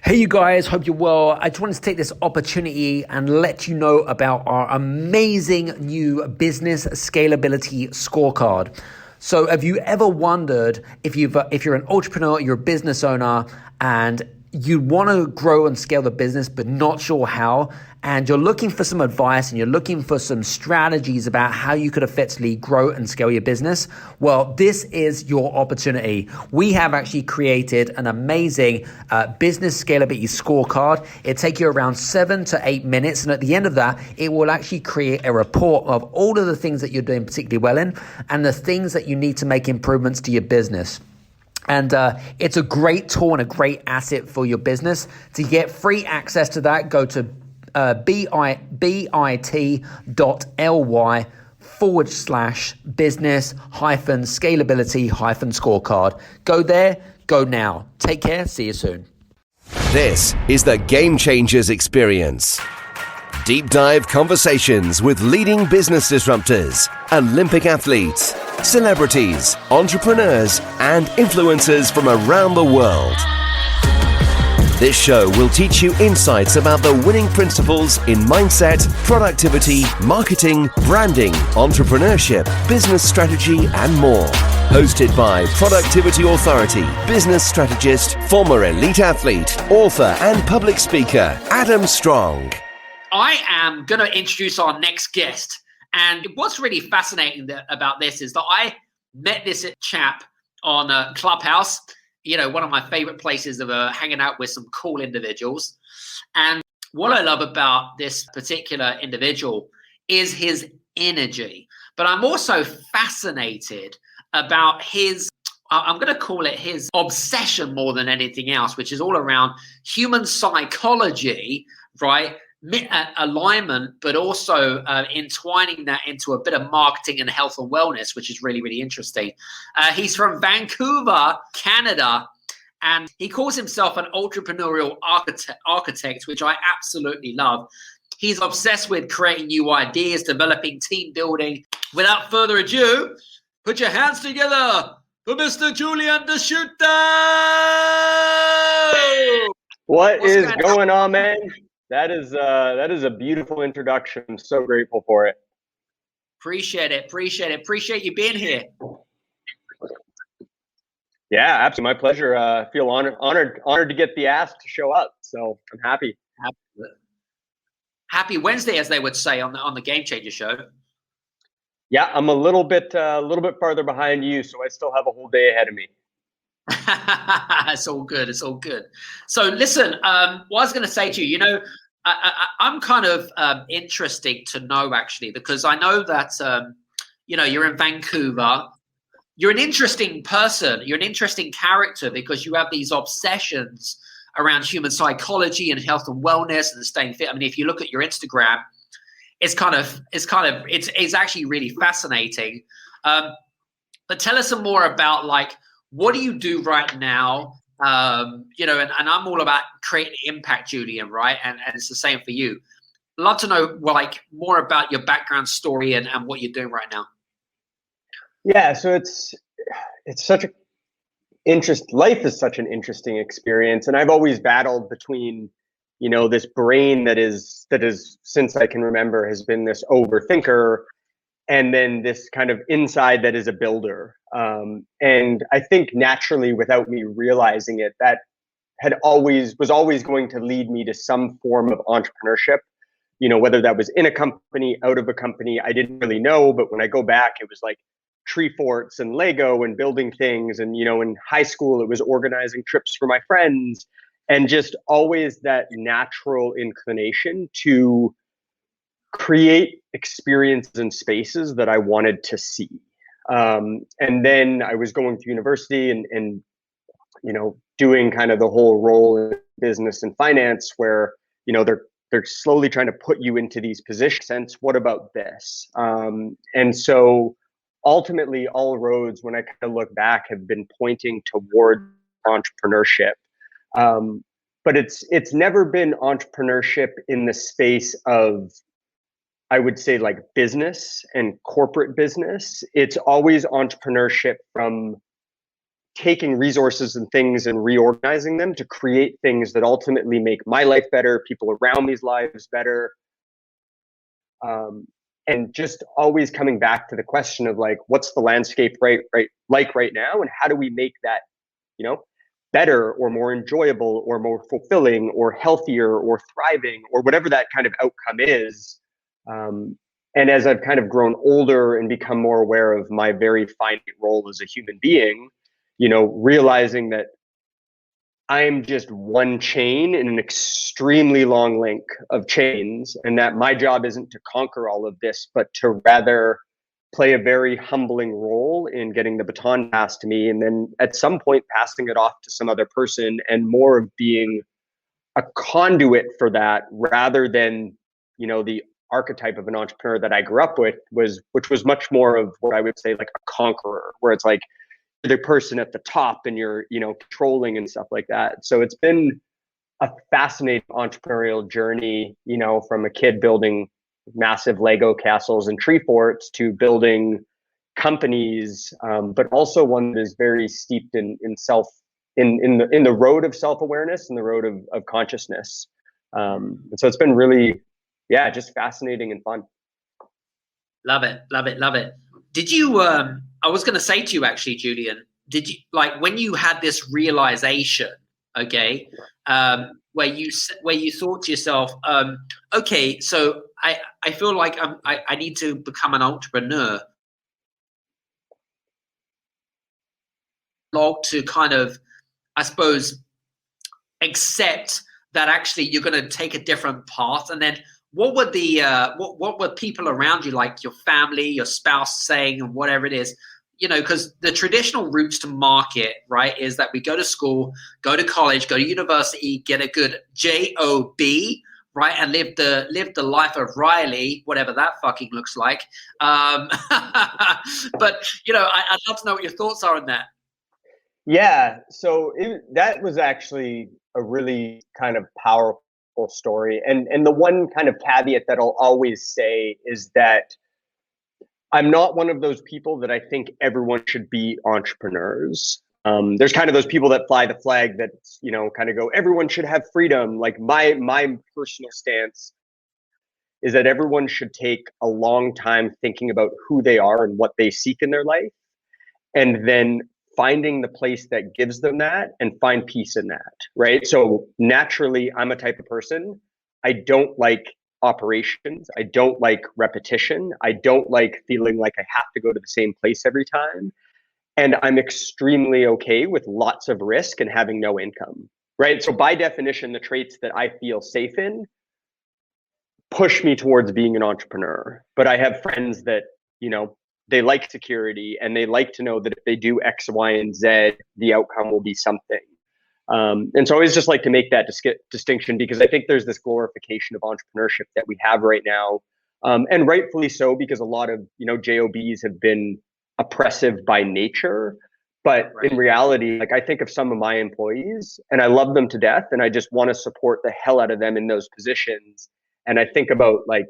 Hey, you guys, hope you're well. I just wanted to take this opportunity and let you know about our amazing new business scalability scorecard. So have you ever wondered if you're an entrepreneur, you're a business owner, and you want to grow and scale the business, but not sure how, and you're looking for some advice and you're looking for some strategies about how you could effectively grow and scale your business? Well, this is your opportunity. We have actually created an amazing business scalability scorecard. It'll take you around 7 to 8 minutes. And at the end of that, it will actually create a report of all of the things that you're doing particularly well in and the things that you need to make improvements to your business. And it's a great tool and a great asset for your business. To get free access to that, go to bit.ly/business-scalability-scorecard. Go there, go now. Take care, see you soon. This is the Game Changers Experience. Deep dive conversations with leading business disruptors, Olympic athletes, celebrities, entrepreneurs, and influencers from around the world. This show will teach you insights about the winning principles in mindset, productivity, marketing, branding, entrepreneurship, business strategy, and more. Hosted by Productivity Authority, business strategist, former elite athlete, author, and public speaker, Adam Strong. I am going to introduce our next guest. And what's really fascinating about this is that I met this chap on Clubhouse, one of my favorite places of hanging out with some cool individuals. And what I love about this particular individual is his energy. But I'm also fascinated about I'm going to call it his obsession more than anything else, which is all around human psychology, right? Alignment, but also entwining that into a bit of marketing and health and wellness, which is really, really interesting. He's from Vancouver, Canada, and he calls himself an entrepreneurial architect, which I absolutely love. He's obsessed with creating new ideas, developing team building. Without further ado, put your hands together for Mr. Julian Deschutter! What's is going on, man? That is a beautiful introduction. I'm so grateful for it. Appreciate it. Appreciate you being here. Yeah, absolutely. My pleasure. Feel honored to get the ask to show up. So I'm happy. Happy Wednesday, as they would say on the Game Changer show. Yeah, I'm a little bit farther behind you, so I still have a whole day ahead of me. It's all good. So listen, what I was going to say to you, I'm kind of interesting to know, actually, because I know that, you're in Vancouver. You're an interesting person. You're an interesting character because you have these obsessions around human psychology and health and wellness and staying fit. I mean, if you look at your Instagram, it's actually really fascinating. But tell us some more about, like, what do you do right now? And I'm all about creating impact, Julian, right? And it's the same for you. I'd love to know, more about your background story and what you're doing right now. Yeah, so it's such life is such an interesting experience, and I've always battled between, this brain that is since I can remember has been this overthinker, and then this kind of inside that is a builder. And I think naturally, without me realizing it, that was always going to lead me to some form of entrepreneurship, whether that was in a company, out of a company, I didn't really know. But when I go back, it was like tree forts and Lego and building things. And, in high school, it was organizing trips for my friends, and just always that natural inclination to create experiences and spaces that I wanted to see. And then I was going to university and doing kind of the whole role in business and finance where, they're slowly trying to put you into these positions. What about this? And so ultimately all roads, when I kind of look back, have been pointing toward entrepreneurship. But it's never been entrepreneurship in the space of, I would say, like business and corporate business. It's always entrepreneurship from taking resources and things and reorganizing them to create things that ultimately make my life better, people around me's lives better. And just always coming back to the question of like, what's the landscape right now, and how do we make that, better or more enjoyable or more fulfilling or healthier or thriving or whatever that kind of outcome is. And as I've kind of grown older and become more aware of my very finite role as a human being, realizing that I'm just one chain in an extremely long link of chains, and that my job isn't to conquer all of this, but to rather play a very humbling role in getting the baton passed to me, and then at some point passing it off to some other person, and more of being a conduit for that rather than, the archetype of an entrepreneur that I grew up with which was much more of what I would say like a conqueror, where it's like the person at the top and you're, controlling and stuff like that. So it's been a fascinating entrepreneurial journey, from a kid building massive Lego castles and tree forts to building companies, but also one that is very steeped in the road of self-awareness and the road of consciousness. And so it's been really, just fascinating and fun. Love it. Love it. Love it. Did you, I was going to say to you actually, Julian, did you, like when you had this realization, okay, where you thought to yourself, okay, so I feel like I need to become an entrepreneur, to kind of, I suppose, accept that actually you're going to take a different path. And then what were the what were people around you, like your family, your spouse, saying, and whatever it is, because the traditional routes to market, right, is that we go to school, go to college, go to university, get a good job, right, and live the life of Riley, whatever that fucking looks like. But I'd love to know what your thoughts are on that. Yeah, so that was actually a really kind of powerful story. And the one kind of caveat that I'll always say is that I'm not one of those people that I think everyone should be entrepreneurs. There's kind of those people that fly the flag that, kind of go, everyone should have freedom. Like my personal stance is that everyone should take a long time thinking about who they are and what they seek in their life, and then finding the place that gives them that and find peace in that, right? So naturally, I'm a type of person, I don't like operations. I don't like repetition. I don't like feeling like I have to go to the same place every time. And I'm extremely okay with lots of risk and having no income, right? So by definition, the traits that I feel safe in push me towards being an entrepreneur. But I have friends that, they like security and they like to know that if they do X, Y, and Z, the outcome will be something. And so I always just like to make that distinction, because I think there's this glorification of entrepreneurship that we have right now. And rightfully so, because a lot of, JOBs have been oppressive by nature. But in reality, like I think of some of my employees and I love them to death and I just want to support the hell out of them in those positions. And I think about like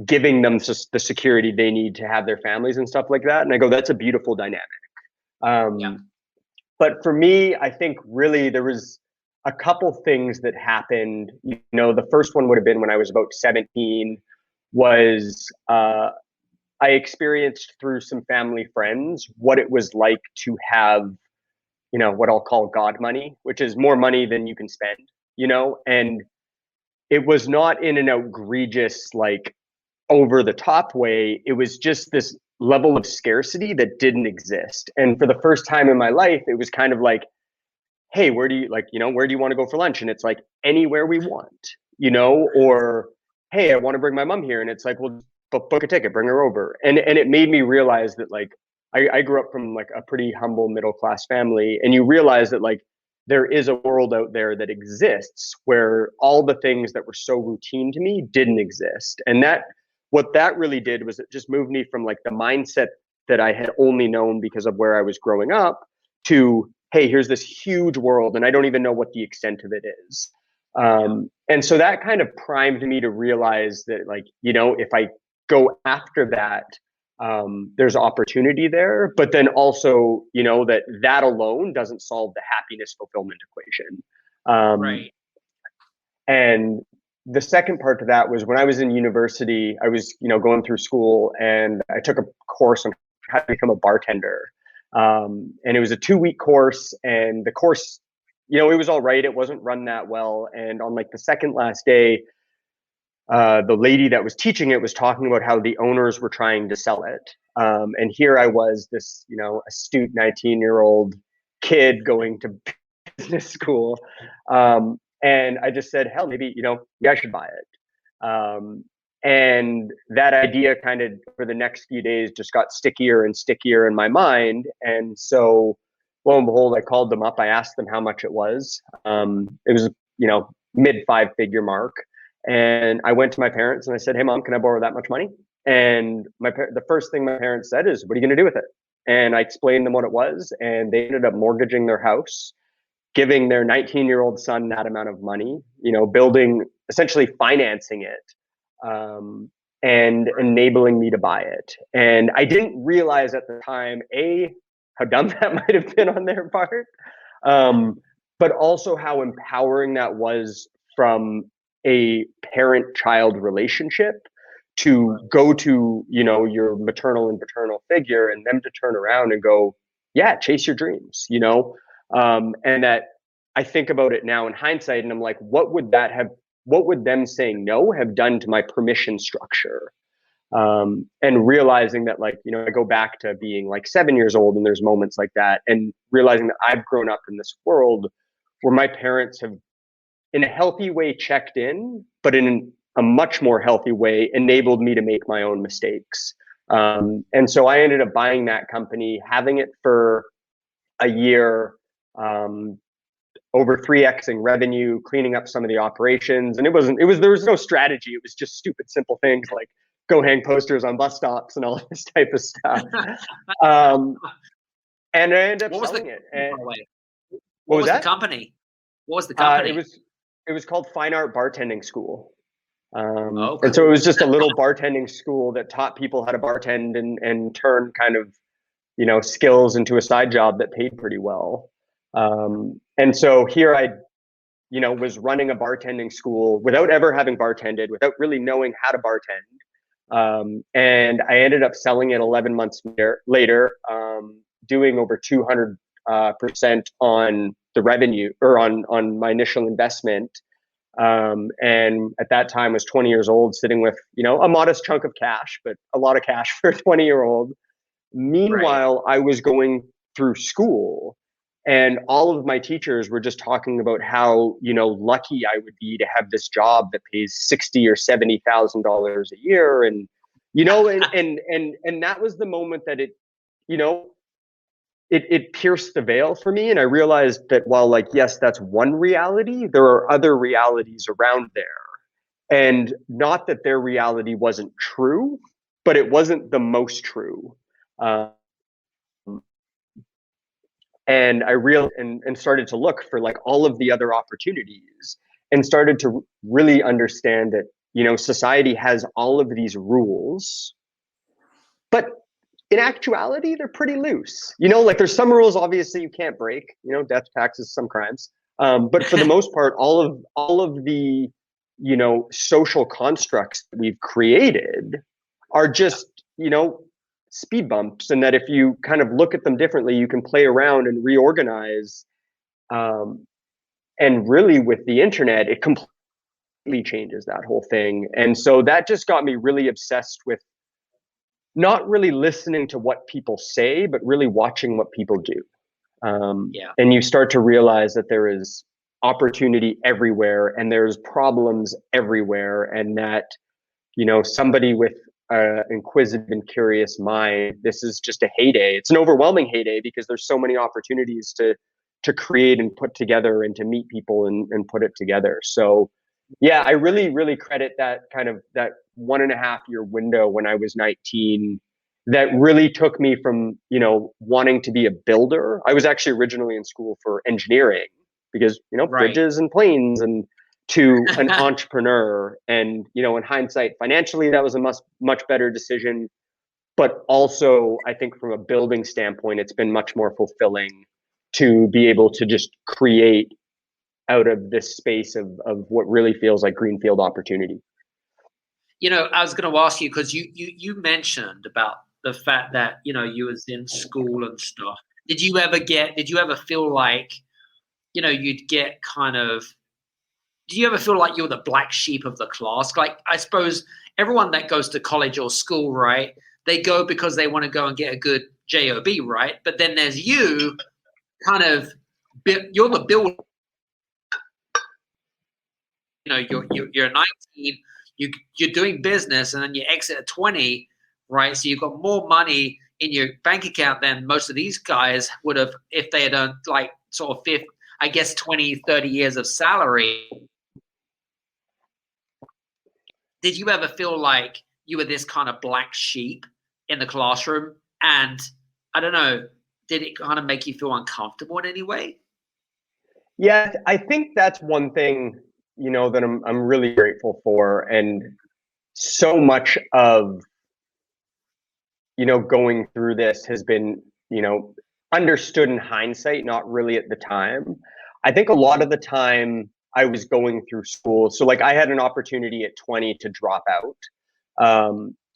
giving them the security they need to have their families and stuff like that. And I go, that's a beautiful dynamic. But for me, I think really there was a couple things that happened. The first one would have been when I was about 17, was I experienced through some family friends what it was like to have, what I'll call God money, which is more money than you can spend, and it was not in an egregious, like over the top way. It was just this level of scarcity that didn't exist. And for the first time in my life, it was kind of like, hey, where do you want to go for lunch? And it's like, anywhere we want, or hey, I want to bring my mom here. And it's like, well, book a ticket, bring her over. And it made me realize that like, I grew up from like a pretty humble middle-class family. And you realize that like, there is a world out there that exists where all the things that were so routine to me didn't exist. And what that really did was it just moved me from like the mindset that I had only known because of where I was growing up to, hey, here's this huge world and I don't even know what the extent of it is. And so that kind of primed me to realize that like, if I go after that, there's opportunity there, but then also, that alone doesn't solve the happiness fulfillment equation. Right. And the second part to that was when I was in university, I was, going through school, and I took a course on how to become a bartender. And it was a 2-week course, and the course, it was all right. It wasn't run that well. And on like the second last day, the lady that was teaching it was talking about how the owners were trying to sell it. And here I was, this, astute 19-year-old kid going to business school. And I just said, hell, maybe, I should buy it. And that idea kind of for the next few days just got stickier and stickier in my mind. And so lo and behold, I called them up. I asked them how much it was. It was, mid 5-figure mark. And I went to my parents and I said, hey, Mom, can I borrow that much money? And the first thing my parents said is, what are you going to do with it? And I explained them what it was. And they ended up mortgaging their house, giving their 19-year-old son that amount of money, building, essentially financing it, and enabling me to buy it. And I didn't realize at the time, how dumb that might have been on their part, but also how empowering that was from a parent-child relationship to go to, your maternal and paternal figure, and them to turn around and go, yeah, chase your dreams, and that I think about it now in hindsight, and I'm like, what would them saying no have done to my permission structure? And realizing that, like, I go back to being like 7 years old, and there's moments like that, and realizing that I've grown up in this world where my parents have, in a healthy way, checked in, but in a much more healthy way, enabled me to make my own mistakes. And so I ended up buying that company, having it for a year, over 3xing revenue, cleaning up some of the operations. And there was no strategy. It was just stupid, simple things like go hang posters on bus stops and all this type of stuff. And I ended up selling it. And what was the company? What was the company? It was called Fine Art Bartending School. Cool. And so it was just a little bartending school that taught people how to bartend and turn kind of, skills into a side job that paid pretty well. And so here I, was running a bartending school without ever having bartended, without really knowing how to bartend. And I ended up selling it 11 months later, doing over 200% on the revenue, or on my initial investment. And at that time was 20 years old, sitting with, a modest chunk of cash, but a lot of cash for a 20-year-old. Meanwhile, I was going through school, and all of my teachers were just talking about how, lucky I would be to have this job that pays $60,000 or $70,000 a year. And, and that was the moment that it pierced the veil for me. And I realized that while, like, yes, that's one reality, there are other realities around there. And not that their reality wasn't true, but it wasn't the most true. And I and started to look for, like, all of the other opportunities, and started to really understand that, society has all of these rules, but in actuality, they're pretty loose. Like, there's some rules obviously you can't break, death, taxes, some crimes. But for the most part, all of the, social constructs that we've created are just, speed bumps. And that if you kind of look at them differently, you can play around and reorganize. And really, with the internet, it completely changes that whole thing. And so that just got me really obsessed with not really listening to what people say, but really watching what people do. And you start to realize that there is opportunity everywhere, and there's problems everywhere, and that, somebody with an inquisitive and curious mind, this is just a heyday. It's an overwhelming heyday because there's so many opportunities to create and put together, and to meet people and put it together. So yeah, I really, really credit that 1.5 year window when I was 19 that really took me from, wanting to be a builder. I was actually originally in school for engineering because, bridges and planes, and to an entrepreneur. And, in hindsight, financially, that was a much better decision. but also I think from a building standpoint, it's been much more fulfilling to be able to just create out of this space of what really feels like greenfield opportunity. I was going to ask you, because you mentioned about the fact that you was in school and stuff. Did you ever feel like you'd get kind of, do you ever feel like you're the black sheep of the class? Like, I suppose everyone that goes to college or school, right, they go because they want to go and get a good job, right? But then there's you, kind of, you're the builder. You're 19, you're doing business, and then you exit at 20, right? So you've got more money in your bank account than most of these guys would have if they had earned like sort of 20, 30 years of salary. Did you ever feel like you were this kind of black sheep in the classroom? And I don't know, did it kind of make you feel uncomfortable in any way? Yeah, I think that's one thing, that I'm really grateful for. And so much of, going through this has been, understood in hindsight, not really at the time. I think a lot of the time I was going through school. So like I had an opportunity at 20 to drop out.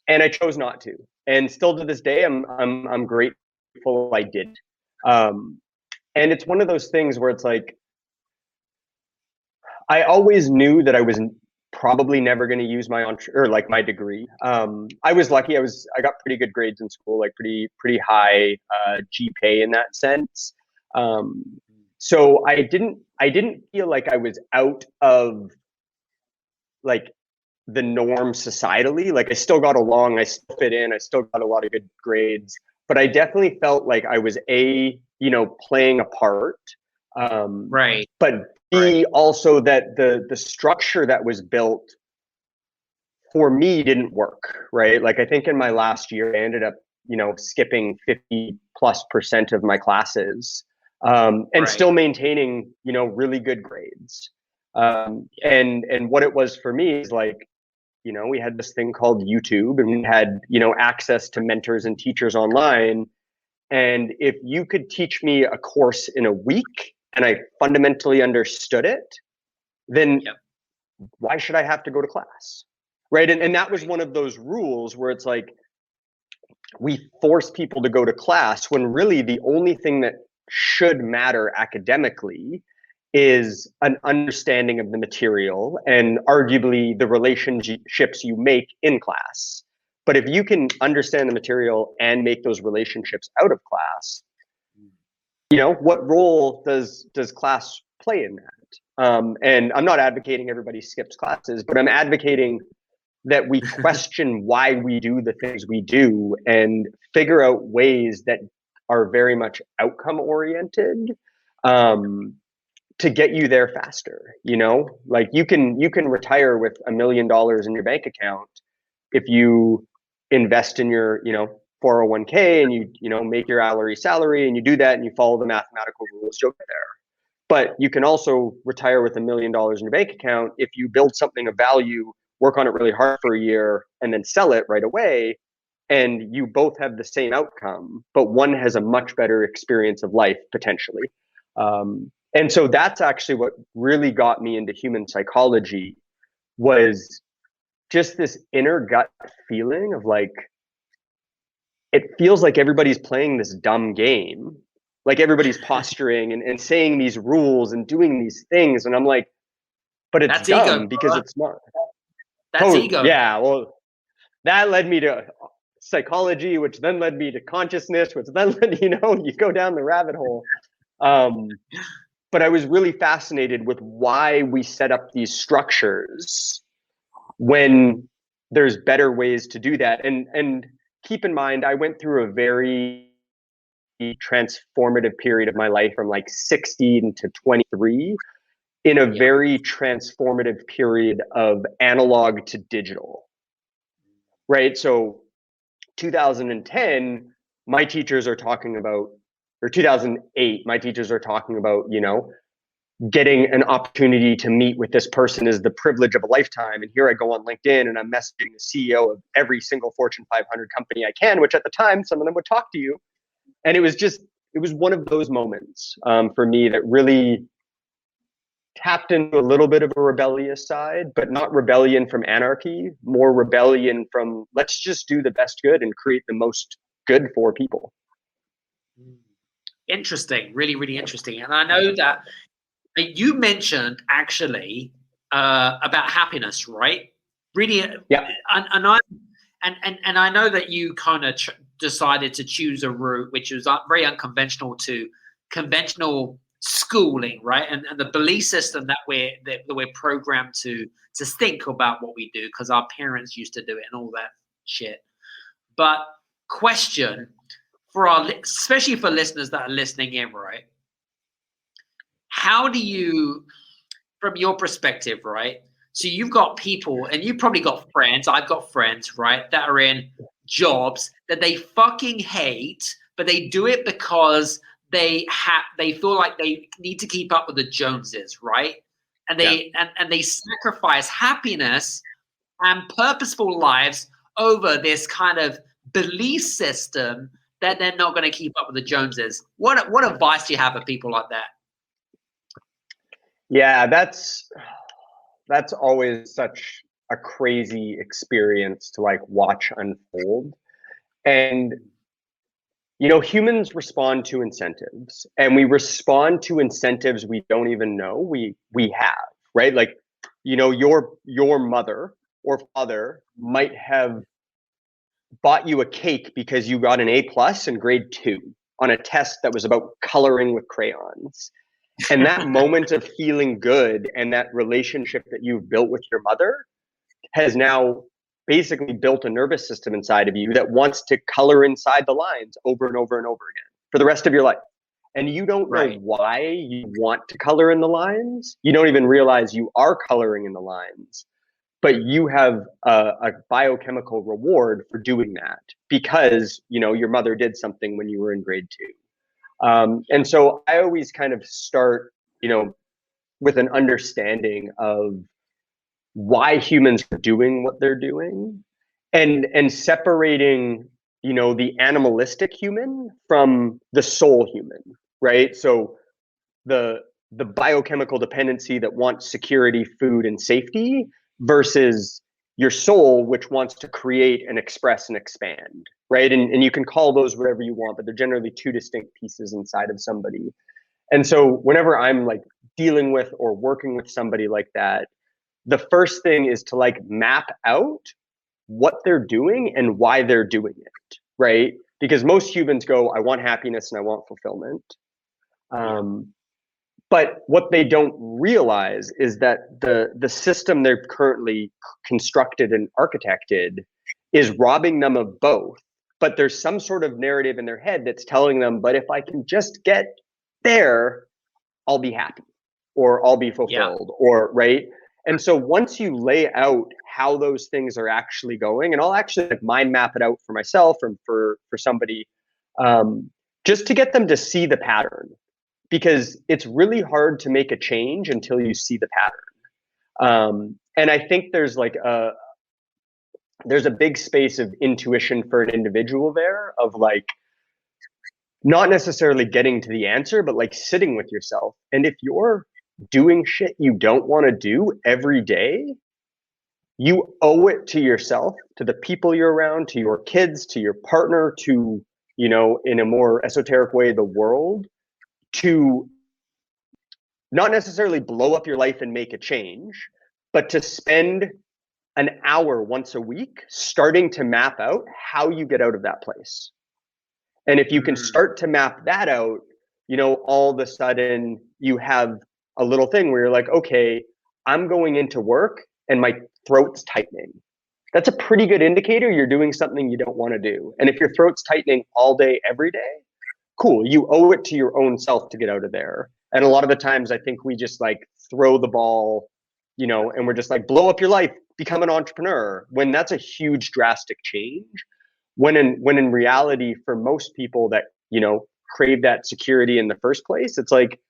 And I chose not to. And still to this day, I'm grateful I did. And it's one of those things where it's like, I always knew that I was probably never going to use my degree. I was lucky. I got pretty good grades in school, like pretty high GPA in that sense. So I didn't feel like I was out of like the norm societally. Like I still got along, I still fit in, I still got a lot of good grades, but I definitely felt like I was playing a part. Right. But B, also that the structure that was built for me didn't work, right? Like I think in my last year, I ended up, skipping 50+% of my classes, and Right. still maintaining, really good grades. And what it was for me is like, we had this thing called YouTube, and we had, access to mentors and teachers online. And if you could teach me a course in a week and I fundamentally understood it, then why should I have to go to class? Right. And that was one of those rules where it's like, we force people to go to class when really the only thing that should matter academically is an understanding of the material and arguably the relationships you make in class. But if you can understand the material and make those relationships out of class, what role does class play in that? And I'm not advocating everybody skips classes, but I'm advocating that we question why we do the things we do and figure out ways that are very much outcome oriented, to get you there faster. Like you can retire with $1 million in your bank account if you invest in your 401k and you make your hourly salary and you do that and you follow the mathematical rules, you'll get there. But you can also retire with $1 million in your bank account if you build something of value, work on it really hard for a year, and then sell it right away. And you both have the same outcome, but one has a much better experience of life potentially. And so that's actually what really got me into human psychology, was just this inner gut feeling of like, it feels like everybody's playing this dumb game. Like everybody's posturing and saying these rules and doing these things. And I'm like, but it's That's dumb ego, because it's smart. That's ego. Yeah. Well, that led me to psychology, which then led me to consciousness, which then led, you go down the rabbit hole. But I was really fascinated with why we set up these structures when there's better ways to do that. And keep in mind, I went through a very transformative period of my life from like 16 to 23 in a very transformative period of analog to digital. Right. So 2010, my teachers are talking about, or 2008, my teachers are talking about, getting an opportunity to meet with this person is the privilege of a lifetime. And here I go on LinkedIn and I'm messaging the CEO of every single Fortune 500 company I can, which at the time, some of them would talk to you. And it was one of those moments for me that really tapped into a little bit of a rebellious side, but not rebellion from anarchy, more rebellion from let's just do the best good and create the most good for people. Interesting, really, really interesting. And I know that you mentioned actually about happiness, right? Really, yeah. And I know that you kind of decided to choose a route which was very unconventional to conventional schooling, right? And the belief system that we're programmed to think about what we do because our parents used to do it and all that shit. But question for especially for listeners that are listening in, right? How do you, from your perspective, right? So you've got people and you've probably got friends, I've got friends, right, that are in jobs that they fucking hate, but they do it because they feel like they need to keep up with the Joneses, right? And they sacrifice happiness and purposeful lives over this kind of belief system that they're not going to keep up with the Joneses. What advice do you have for people like that? Yeah, that's always such a crazy experience to like watch unfold. And humans respond to incentives, and we respond to incentives we don't even know we have, right? Like, your mother or father might have bought you a cake because you got an A+ in grade 2 on a test that was about coloring with crayons. And that moment of feeling good and that relationship that you've built with your mother has now basically built a nervous system inside of you that wants to color inside the lines over and over and over again for the rest of your life. And you don't know why you want to color in the lines. You don't even realize you are coloring in the lines, but you have a biochemical reward for doing that because, your mother did something when you were in grade 2. And so I always kind of start, with an understanding of why humans are doing what they're doing and separating, the animalistic human from the soul human, right? So the biochemical dependency that wants security, food, and safety versus your soul, which wants to create and express and expand, right? And you can call those whatever you want, but they're generally two distinct pieces inside of somebody. And so whenever I'm like dealing with or working with somebody like that, the first thing is to like map out what they're doing and why they're doing it, right? Because most humans go, I want happiness and I want fulfillment. But what they don't realize is that the system they're currently constructed and architected is robbing them of both. But there's some sort of narrative in their head that's telling them, but if I can just get there, I'll be happy or I'll be fulfilled or right. And so once you lay out how those things are actually going, and I'll actually like mind map it out for myself and for somebody, just to get them to see the pattern. Because it's really hard to make a change until you see the pattern. And I think there's a big space of intuition for an individual there of like, not necessarily getting to the answer, but like sitting with yourself. And if you're doing shit you don't want to do every day, you owe it to yourself, to the people you're around, to your kids, to your partner, to, in a more esoteric way, the world, to not necessarily blow up your life and make a change, but to spend an hour once a week starting to map out how you get out of that place. And if you can start to map that out, all of a sudden you have a little thing where you're like, okay, I'm going into work and my throat's tightening. That's a pretty good indicator you're doing something you don't want to do. And if your throat's tightening all day, every day, cool, you owe it to your own self to get out of there. And a lot of the times I think we just like throw the ball, and we're just like, blow up your life, become an entrepreneur, when that's a huge drastic change. When in reality, for most people that, crave that security in the first place, it's like,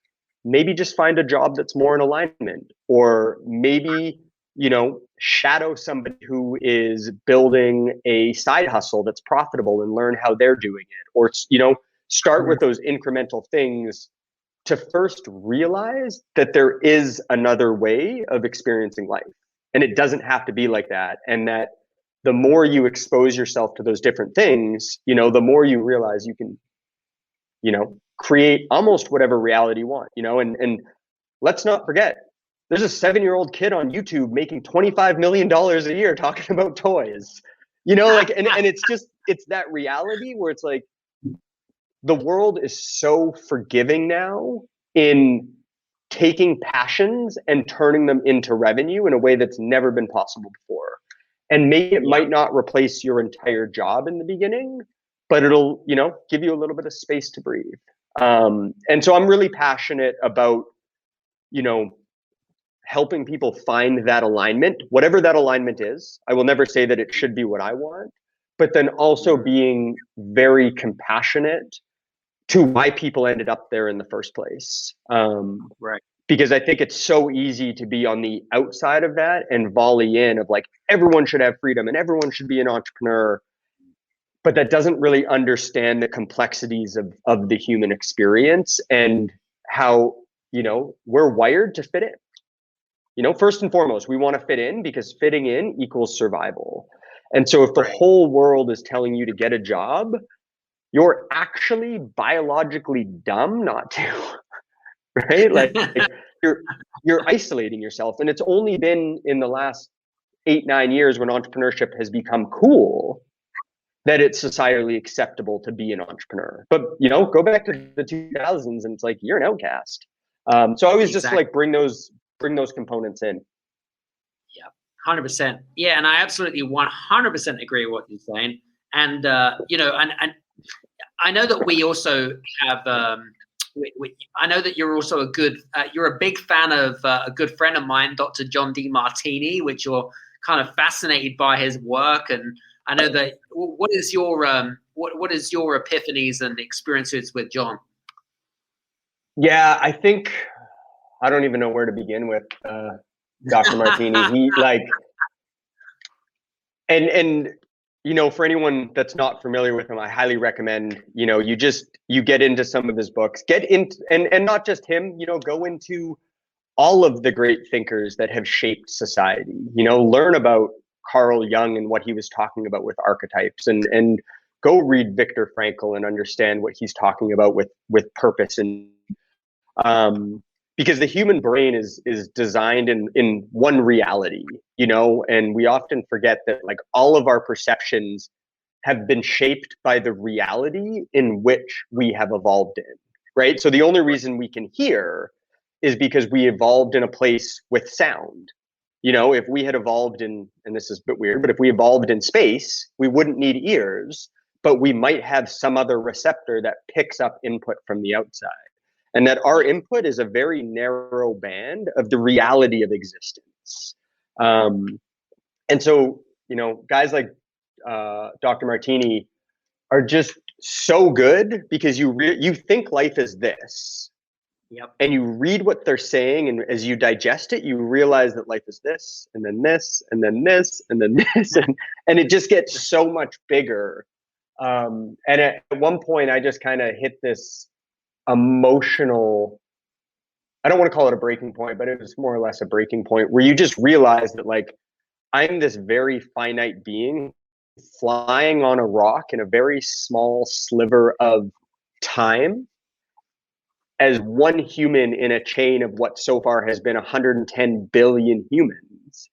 maybe just find a job that's more in alignment, or maybe, shadow somebody who is building a side hustle that's profitable and learn how they're doing it, or, start with those incremental things to first realize that there is another way of experiencing life. And it doesn't have to be like that. And that the more you expose yourself to those different things, the more you realize you can, create almost whatever reality you want, and let's not forget, there's a 7-year-old kid on YouTube making $25 million a year talking about toys, and it's that reality where it's like, the world is so forgiving now in taking passions and turning them into revenue in a way that's never been possible before. And maybe it might not replace your entire job in the beginning, but it'll, give you a little bit of space to breathe. And so I'm really passionate about, helping people find that alignment, whatever that alignment is. I will never say that it should be what I want, but then also being very compassionate to why people ended up there in the first place. Right. Because I think it's so easy to be on the outside of that and volley in of like, everyone should have freedom and everyone should be an entrepreneur. But that doesn't really understand the complexities of the human experience and how, we're wired to fit in. First and foremost, we want to fit in because fitting in equals survival. And so if the whole world is telling you to get a job, you're actually biologically dumb not to, right? Like you're isolating yourself. And it's only been in the last 8-9 years when entrepreneurship has become cool that it's societally acceptable to be an entrepreneur. But, go back to the 2000s and it's like, you're an outcast. So I always just like bring those components in. Yeah, 100%. Yeah, and I absolutely 100% agree with what you're saying. And, and I know that we also have, I know that you're also you're a big fan of a good friend of mine, Dr. John Demartini, which you're kind of fascinated by his work. And I know that, what is your epiphanies and experiences with John? Yeah, I think, I don't even know where to begin with Dr. Martini. He and for anyone that's not familiar with him, I highly recommend, you get into some of his books, and not just him, go into all of the great thinkers that have shaped society, learn about Carl Jung and what he was talking about with archetypes, and go read Viktor Frankl and understand what he's talking about with purpose. And because the human brain is designed in one reality, and we often forget that like all of our perceptions have been shaped by the reality in which we have evolved in, right? So the only reason we can hear is because we evolved in a place with sound. If we had evolved in, and this is a bit weird, but if we evolved in space, we wouldn't need ears, but we might have some other receptor that picks up input from the outside. And that our input is a very narrow band of the reality of existence. And so, guys like Dr. Martini are just so good because you think life is this. Yep. And you read what they're saying, and as you digest it, you realize that life is this, and then this, and then this, and then this, and it just gets so much bigger. And at one point, I just kind of hit this emotional, I don't want to call it a breaking point, but it was more or less a breaking point where you just realize that like, I'm this very finite being flying on a rock in a very small sliver of time as one human in a chain of what so far has been 110 billion humans.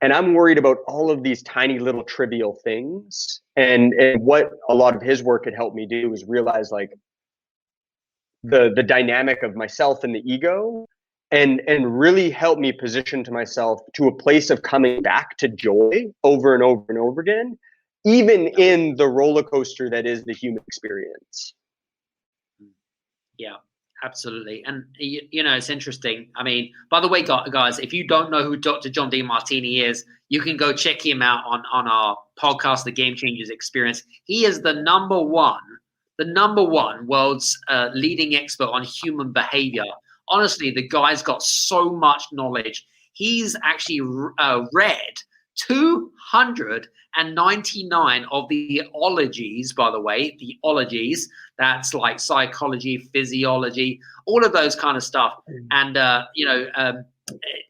And I'm worried about all of these tiny little trivial things. And what a lot of his work had helped me do is realize like the dynamic of myself and the ego, and really help me position to myself to a place of coming back to joy over and over and over again, even in the roller coaster that is the human experience. Yeah. Absolutely. And, it's interesting. I mean, by the way, guys, if you don't know who Dr. John Demartini is, you can go check him out on our podcast, The Game Changers Experience. He is the number one world's leading expert on human behavior. honestly, the guy's got so much knowledge. He's actually read 299 of the ologies, by the way, the ologies. That's like psychology, physiology, all of those kind of stuff. And,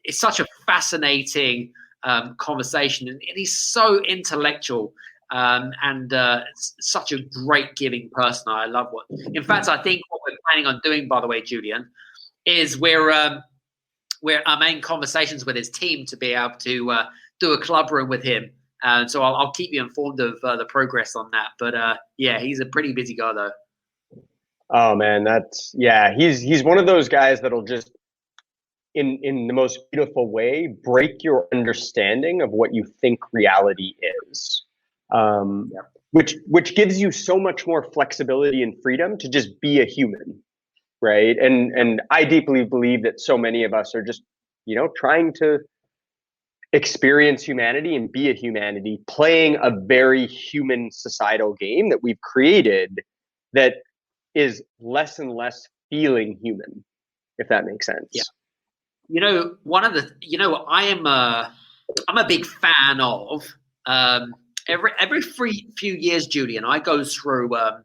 it's such a fascinating conversation. And he's so intellectual and such a great giving person. I love in fact, I think what we're planning on doing, by the way, Julian, is we're our main conversations with his team to be able to do a club room with him. And so I'll keep you informed of the progress on that. But yeah, he's a pretty busy guy though. Oh man, he's one of those guys that'll just in the most beautiful way break your understanding of what you think reality is. Which gives you so much more flexibility and freedom to just be a human. Right. And I deeply believe that so many of us are just, trying to experience humanity and be a humanity, playing a very human societal game that we've created that is less and less feeling human, if that makes sense. Yeah. I'm a big fan of every few years, Julian, I go through a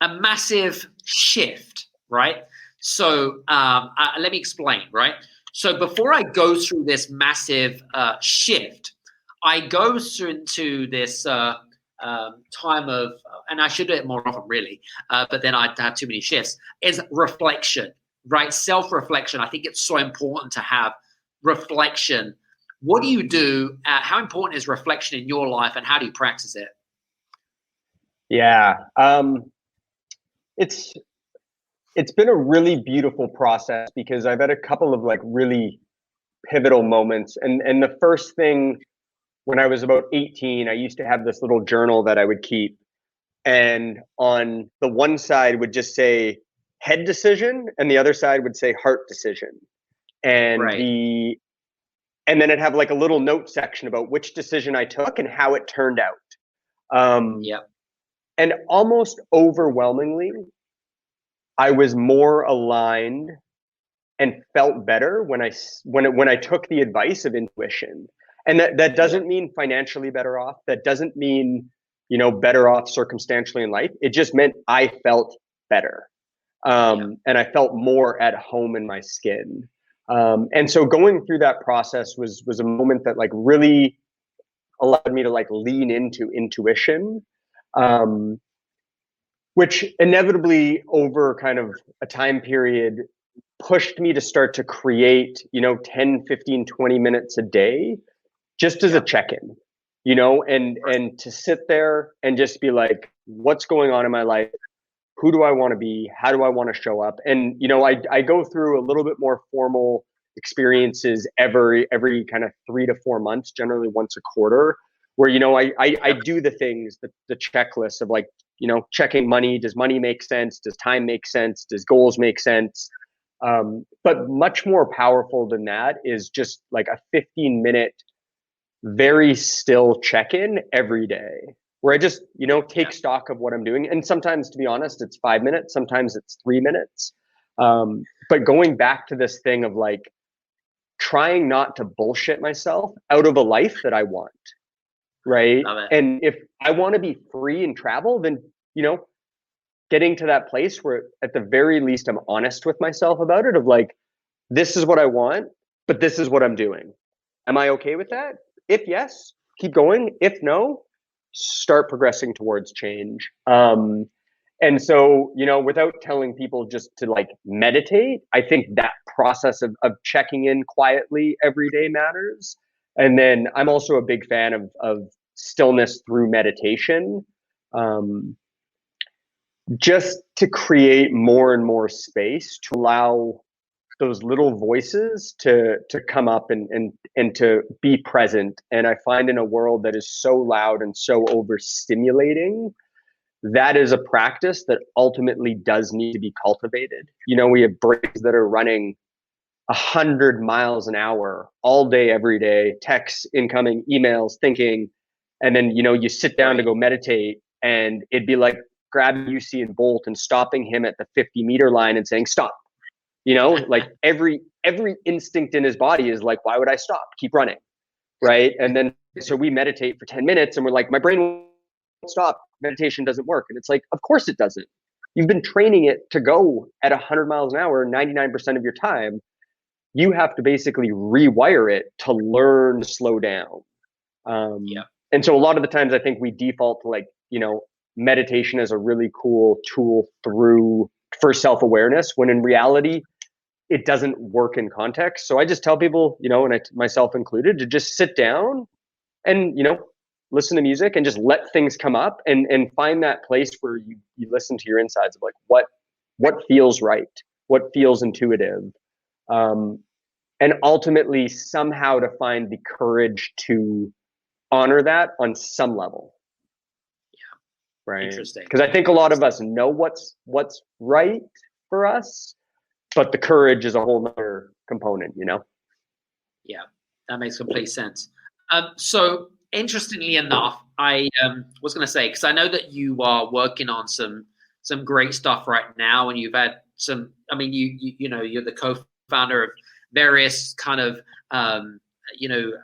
massive shift, right? So let me explain, right? So before I go through this massive shift, I go into this time of, and I should do it more often really, but then I'd have too many shifts, is reflection, right? Self-reflection. I think it's so important to have reflection. What do you do? How important is reflection in your life and how do you practice it? Yeah. It's been a really beautiful process because I've had a couple of like really pivotal moments. And the first thing, when I was about 18, I used to have this little journal that I would keep. And on the one side would just say head decision and the other side would say heart decision. And right. And then it'd have like a little note section about which decision I took and how it turned out. And almost overwhelmingly, I was more aligned and felt better when I took the advice of intuition. And that doesn't mean financially better off. That doesn't mean, better off circumstantially in life. It just meant I felt better. And I felt more at home in my skin. And so going through that process was a moment that like really allowed me to like lean into intuition. Which inevitably over kind of a time period pushed me to start to create, 10, 15, 20 minutes a day, just as a check-in, and to sit there and just be like, what's going on in my life? Who do I want to be? How do I want to show up? And, I go through a little bit more formal experiences every kind of 3 to 4 months, generally once a quarter, where, I do the things, the checklist of like, checking money. Does money make sense? Does time make sense? Does goals make sense? But much more powerful than that is just like a 15-minute, very still check-in every day where I just, take stock of what I'm doing. And sometimes, to be honest, it's 5 minutes. Sometimes it's 3 minutes. But going back to this thing of like trying not to bullshit myself out of a life that I want. Right. And if I want to be free and travel, then, getting to that place where at the very least I'm honest with myself about it of like, this is what I want, but this is what I'm doing. Am I okay with that? If yes, keep going. If no, start progressing towards change. And so, without telling people just to like meditate, I think that process of checking in quietly every day matters. And then I'm also a big fan of stillness through meditation, just to create more and more space to allow those little voices to come up and to be present. And I find in a world that is so loud and so overstimulating, that is a practice that ultimately does need to be cultivated. We have brains that are running 100 miles an hour all day, every day, texts, incoming, emails, thinking. And then, you sit down to go meditate and it'd be like grabbing Usain Bolt and stopping him at the 50-meter line and saying, stop. Like every instinct in his body is like, why would I stop? Keep running. Right. And then, so we meditate for 10 minutes and we're like, my brain won't stop. Meditation doesn't work. And it's like, of course it doesn't. You've been training it to go at 100 miles an hour 99% of your time. You have to basically rewire it to learn to slow down. And so a lot of the times I think we default to like, meditation as a really cool tool for self-awareness, when in reality, it doesn't work in context. So I just tell people, and myself included, to just sit down and, listen to music and just let things come up and find that place where you listen to your insides of like, what feels right, what feels intuitive. And ultimately somehow to find the courage to honor that on some level. Yeah. Right. Interesting. Because I think a lot of us know what's right for us, but the courage is a whole nother component, Yeah, that makes complete sense. So interestingly enough, I was going to say, because I know that you are working on some great stuff right now, and you've had some. I mean, you're the co-founder of various kind of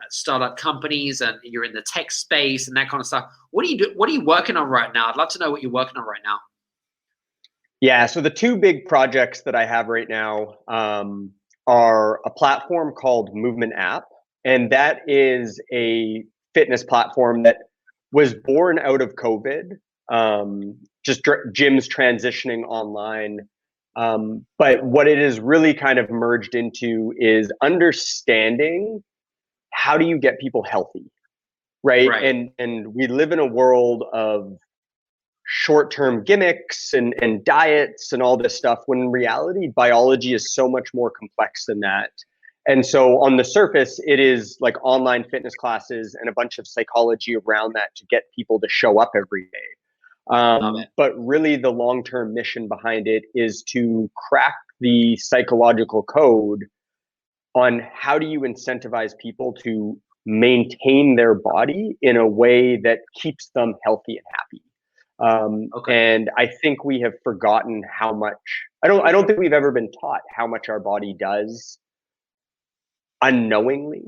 startup companies, and you're in the tech space and that kind of stuff. What are you working on right now? I'd love to know what you're working on right now. Yeah, so the two big projects that I have right now are a platform called Movement App, and that is a fitness platform that was born out of COVID, just gyms transitioning online. But what it is really kind of merged into is understanding how do you get people healthy, right? And we live in a world of short-term gimmicks and diets and all this stuff, when in reality, biology is so much more complex than that. And so on the surface, it is like online fitness classes and a bunch of psychology around that to get people to show up every day. But really the long-term mission behind it is to crack the psychological code on how do you incentivize people to maintain their body in a way that keeps them healthy and happy. And I think we have forgotten how much, I don't think we've ever been taught how much our body does unknowingly.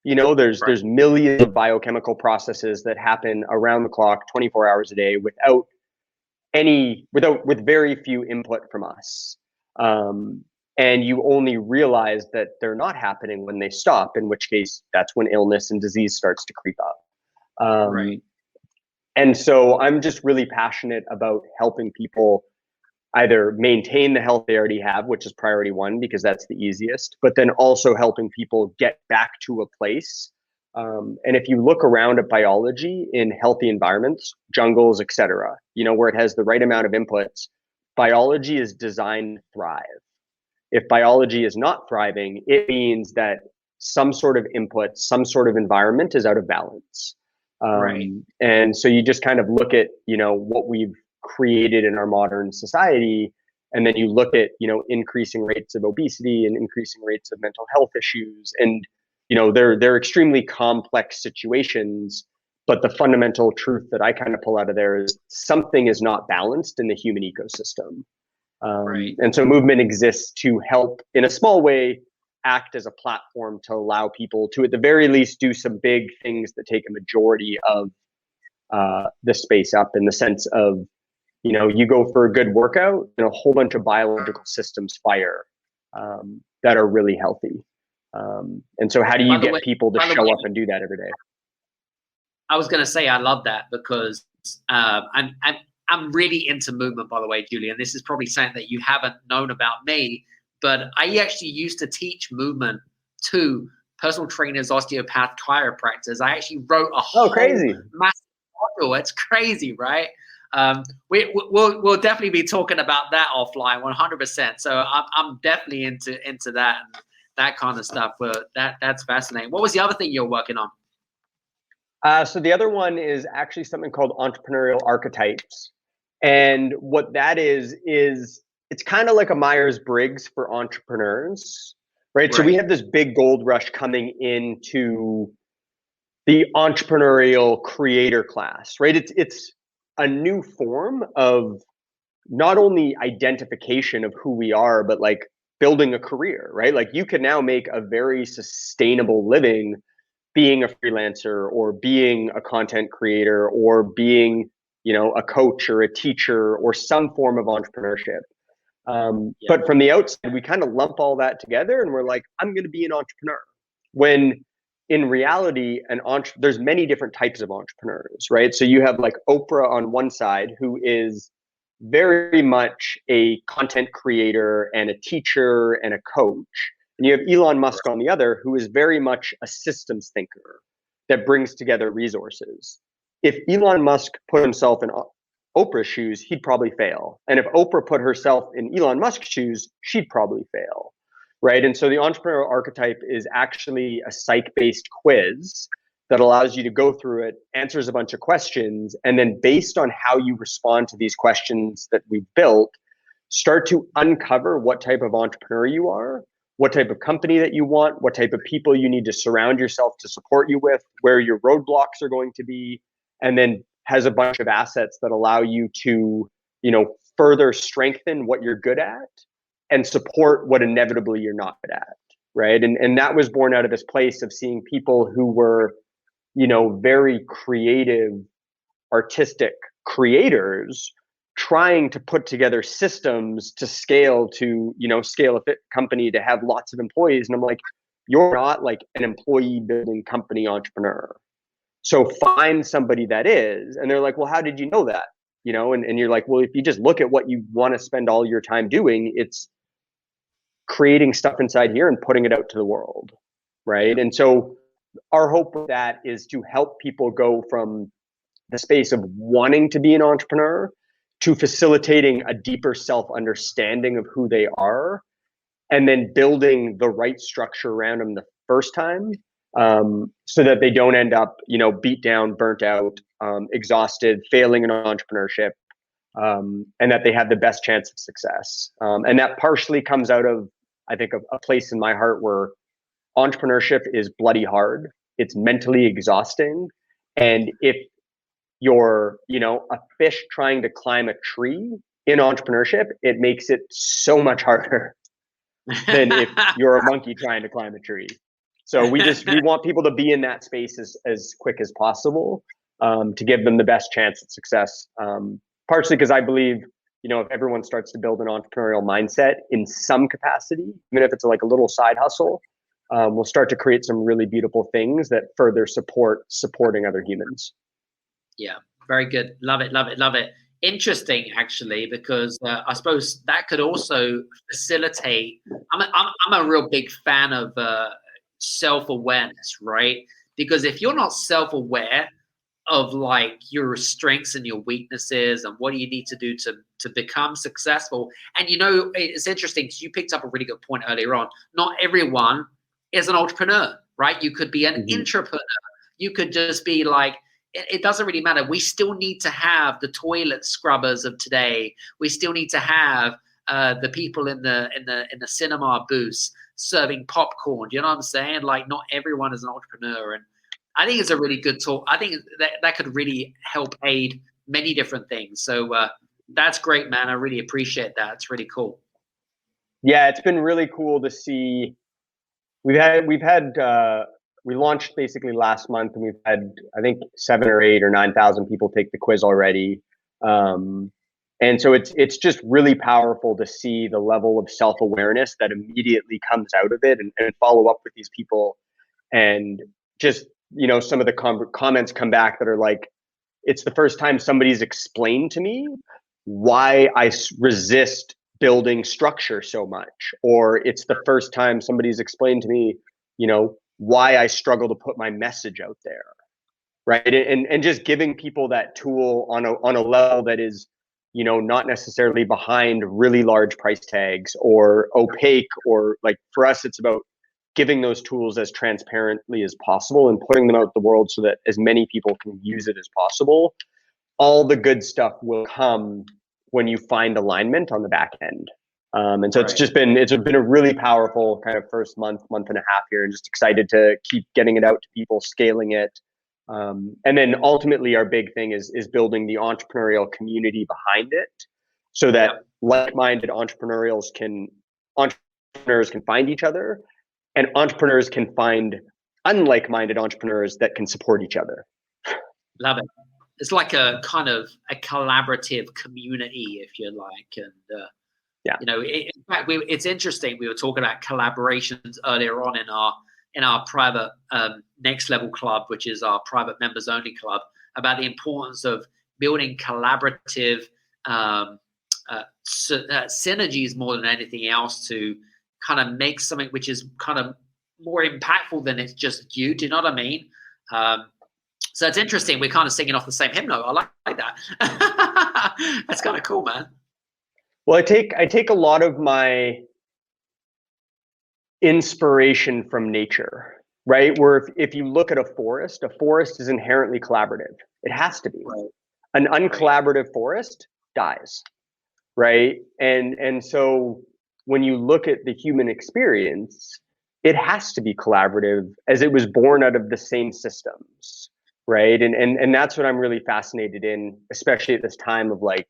There's millions of biochemical processes that happen around the clock, 24 hours a day with very few input from us. And you only realize that they're not happening when they stop, in which case that's when illness and disease starts to creep up. And so I'm just really passionate about helping people either maintain the health they already have, which is priority one, because that's the easiest, but then also helping people get back to a place. And if you look around at biology in healthy environments, jungles, etc., where it has the right amount of inputs, biology is designed to thrive. If biology is not thriving, it means that some sort of input, some sort of environment is out of balance. And so you just kind of look at, what we've created in our modern society, and then you look at, increasing rates of obesity and increasing rates of mental health issues. And, they're extremely complex situations, but the fundamental truth that I kind of pull out of there is something is not balanced in the human ecosystem. And so Movement exists to help in a small way act as a platform to allow people to, at the very least, do some big things that take a majority of the space up, in the sense of, you go for a good workout and a whole bunch of biological systems fire that are really healthy. And so how do you get people to show up and do that every day? I was going to say, I love that, because I'm really into movement, by the way, Julian. This is probably something that you haven't known about me, but I actually used to teach movement to personal trainers, osteopath, chiropractors. I actually wrote a whole massive module. It's crazy, right? We'll definitely be talking about that offline, 100%. So I'm definitely into that and that kind of stuff. But that's fascinating. What was the other thing you're working on? So the other one is actually something called entrepreneurial archetypes. And what that is it's kind of like a Myers-Briggs for entrepreneurs, right? So we have this big gold rush coming into the entrepreneurial creator class, right? It's a new form of not only identification of who we are, but like building a career, right? Like you can now make a very sustainable living being a freelancer or being a content creator or being, a coach or a teacher or some form of entrepreneurship. But from the outside, we kind of lump all that together and we're like, I'm going to be an entrepreneur. When in reality, there's many different types of entrepreneurs, right? So you have like Oprah on one side, who is very much a content creator and a teacher and a coach. And you have Elon Musk on the other, who is very much a systems thinker that brings together resources. If Elon Musk put himself in Oprah's shoes, he'd probably fail. And if Oprah put herself in Elon Musk's shoes, she'd probably fail, right? And so the entrepreneurial archetype is actually a psych-based quiz that allows you to go through it, answers a bunch of questions, and then based on how you respond to these questions that we've built, start to uncover what type of entrepreneur you are, what type of company that you want, what type of people you need to surround yourself to support you with, where your roadblocks are going to be, and then has a bunch of assets that allow you to, further strengthen what you're good at and support what inevitably you're not good at, right? And that was born out of this place of seeing people who were, very creative, artistic creators trying to put together systems to scale scale a fit company to have lots of employees. And I'm like, you're not like an employee building company entrepreneur. So find somebody that is. And they're like, well, how did you know that? And you're like, well, if you just look at what you want to spend all your time doing, it's creating stuff inside here and putting it out to the world, right? And so our hope with that is to help people go from the space of wanting to be an entrepreneur to facilitating a deeper self-understanding of who they are, and then building the right structure around them the first time, so that they don't end up, beat down, burnt out, exhausted, failing in entrepreneurship, and that they have the best chance of success. And that partially comes out of, I think, a place in my heart where entrepreneurship is bloody hard. It's mentally exhausting. And if you're, a fish trying to climb a tree in entrepreneurship, it makes it so much harder than if you're a monkey trying to climb a tree. So we want people to be in that space as quick as possible, to give them the best chance at success. Partially because I believe, if everyone starts to build an entrepreneurial mindset in some capacity, even if it's like a little side hustle, we'll start to create some really beautiful things that further supporting other humans. Yeah, very good. Love it, love it, love it. Interesting, actually, because I suppose that could also facilitate. I'm a real big fan of self-awareness, right? Because if you're not self-aware of like your strengths and your weaknesses and what do you need to do to become successful, and it's interesting because you picked up a really good point earlier on. Not everyone is an entrepreneur, right? You could be an intrapreneur. You could just be like, it doesn't really matter. We still need to have the toilet scrubbers of today. We still need to have the people in the cinema booths serving popcorn. Do you know what I'm saying? Like, not everyone is an entrepreneur, and I think it's a really good talk. I think that could really help aid many different things. So that's great, man. I really appreciate that. It's really cool. Yeah, it's been really cool to see. We launched basically last month, and we've had, I think, 7,000 or 8,000 or 9,000 people take the quiz already. And so it's just really powerful to see the level of self-awareness that immediately comes out of it, and follow up with these people. And just, some of the comments come back that are like, it's the first time somebody's explained to me why I resist building structure so much. Or it's the first time somebody's explained to me, why I struggle to put my message out there, right? And just giving people that tool on a level that is, not necessarily behind really large price tags or opaque, or like, for us, it's about giving those tools as transparently as possible and putting them out the world so that as many people can use it as possible. All the good stuff will come when you find alignment on the back end. And so it's been a really powerful kind of first month and a half here, and just excited to keep getting it out to people, scaling it, And then ultimately our big thing is building the entrepreneurial community behind it so that like-minded entrepreneurs can find each other, and entrepreneurs can find unlike-minded entrepreneurs that can support each other. Love it. It's like a kind of a collaborative community, if you like. And you know, in fact, it's interesting. We were talking about collaborations earlier on in our private Next Level Club, which is our private members only club, about the importance of building collaborative synergies more than anything else to kind of make something which is kind of more impactful than it's just you. Do you know what I mean? So it's interesting. We're kind of singing off the same hymn note. I like that. That's kind of cool, man. Well, I take a lot of my inspiration from nature, right? Where if you look at a forest is inherently collaborative. It has to be. Right. An uncollaborative forest dies, right? And so when you look at the human experience, it has to be collaborative as it was born out of the same systems, right? And that's what I'm really fascinated in, especially at this time of like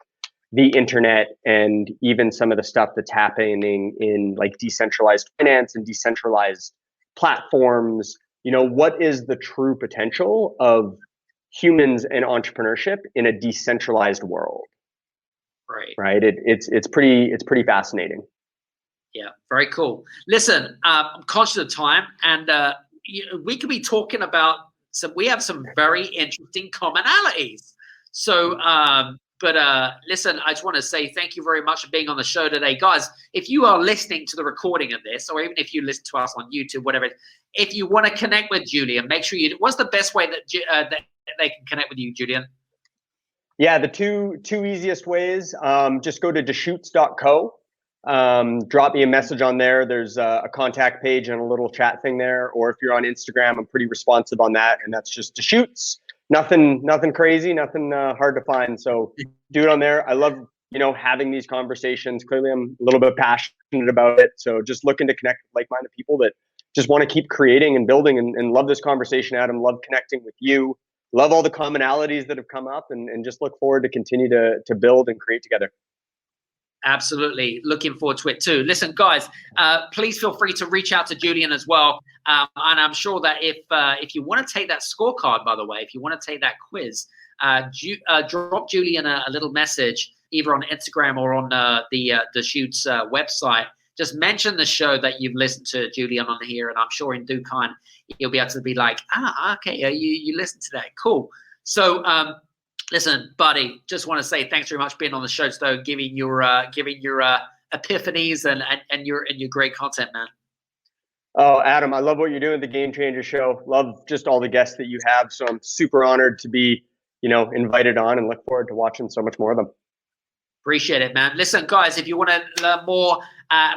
the internet and even some of the stuff that's happening in like decentralized finance and decentralized platforms. You know, what is the true potential of humans and entrepreneurship in a decentralized world? Right. It's pretty fascinating. Yeah, very cool. Listen, I'm conscious of time, and we could be talking about we have some very interesting commonalities. So, but listen, I just want to say thank you very much for being on the show today. Guys, if you are listening to the recording of this, or even if you listen to us on YouTube, whatever, if you want to connect with Julian, make sure what's the best way that they can connect with you, Julian? Yeah, the two easiest ways, just go to deschutes.co. Drop me a message on there. There's a contact page and a little chat thing there. Or if you're on Instagram, I'm pretty responsive on that. And that's just Deschutes. Nothing crazy, nothing hard to find. So do it on there. I love, having these conversations. Clearly I'm a little bit passionate about it. So just looking to connect with like-minded people that just want to keep creating and building and love this conversation, Adam. Love connecting with you. Love all the commonalities that have come up and just look forward to continue to build and create together. Absolutely. Looking forward to it too. Listen, guys, please feel free to reach out to Julian as well. And I'm sure that if you want to take that scorecard, by the way, if you want to take that quiz, drop Julian a little message either on Instagram or on the Deschutes website. Just mention the show that you've listened to Julian on here, and I'm sure in due time you'll be able to be like, okay, you listened to that. Cool. So, listen, buddy, just want to say thanks very much for being on the show today, giving your epiphanies and your great content, man. Oh, Adam, I love what you're doing at the Game Changer Show. Love just all the guests that you have. So I'm super honored to be, invited on, and look forward to watching so much more of them. Appreciate it, man. Listen, guys, if you want to learn more,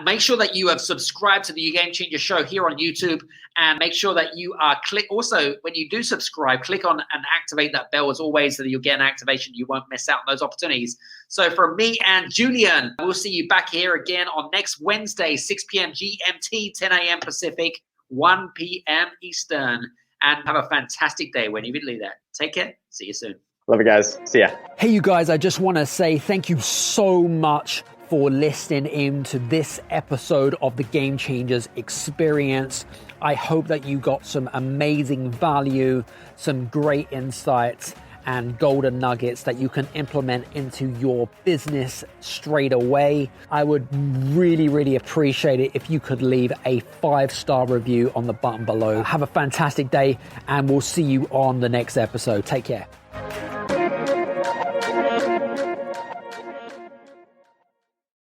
make sure that you have subscribed to the Game Changer Show here on YouTube, and make sure that you also, when you do subscribe, click on and activate that bell as always so that you'll get an activation. You won't miss out on those opportunities. So for me and Julian, we'll see you back here again on next Wednesday, 6 p.m. GMT, 10 a.m. Pacific, 1 p.m. Eastern. And have a fantastic day when you leave that. Take care. See you soon. Love you guys. See ya. Hey, you guys, I just want to say thank you so much for listening in to this episode of the Game Changers Experience. I hope that you got some amazing value, some great insights, and golden nuggets that you can implement into your business straight away. I would really, really appreciate it if you could leave a 5-star review on the button below. Have a fantastic day, and we'll see you on the next episode. Take care.